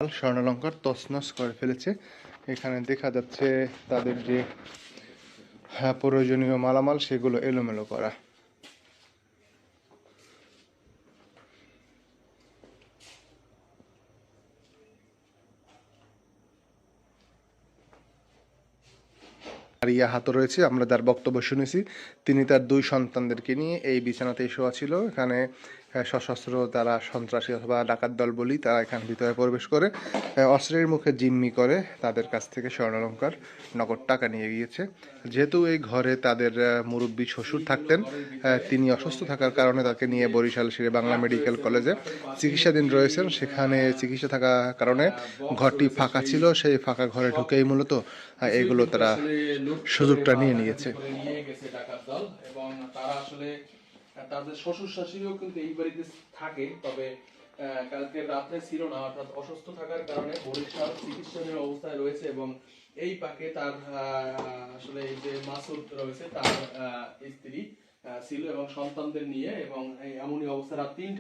স্বর্ণালঙ্কার তছনছ করে ফেলেছে। এখানে দেখা যাচ্ছে তাদের যে প্রয়োজনীয় মালামাল সেগুলো এলোমেলো করা। রিয়া হাত রয়েছে, আমরা যার বক্তব্য শুনেছি তিনি তার দুই সন্তানদেরকে নিয়ে এই বিছানাতেই শোয়া ছিল। এখানে সশস্ত্র তারা সন্ত্রাসী অথবা ডাকাত দল বলি তারা এখানে ভিতরে প্রবেশ করে অস্ত্রের মুখে জিম্মি করে তাদের কাছ থেকে স্বর্ণালঙ্কার নগদ টাকা নিয়ে গিয়েছে। যেহেতু এই ঘরে তাদের মুরব্বী শ্বশুর থাকতেন, তিনি অসুস্থ থাকার কারণে তাকে নিয়ে বরিশাল শেরে বাংলা মেডিকেল কলেজে চিকিৎসাধীন রয়েছেন। সেখানে চিকিৎসা থাকার কারণে ঘরটি ফাঁকা ছিল, সেই ফাঁকা ঘরে ঢুকেই মূলত এগুলো তারা সুযোগটা নিয়ে নিয়েছে। নিয়ে গেছে ডাকাত দল এবং তারা আসলে তাদের শ্বশুর শাশুড়িও কিন্তু এই বাড়িতে থাকে, তবে কালকে রাত্রে ছিল না, অর্থাৎ অসুস্থ থাকার কারণে বরিশাল চিকিৎসাধীন অবস্থায় রয়েছে। এবং এই পাকে তার আসলে এই যে মাসুদ রয়েছে তার স্ত্রী ছিল এবং সন্তানদের নিয়ে, এবং এমনই অবস্থা রাত ৩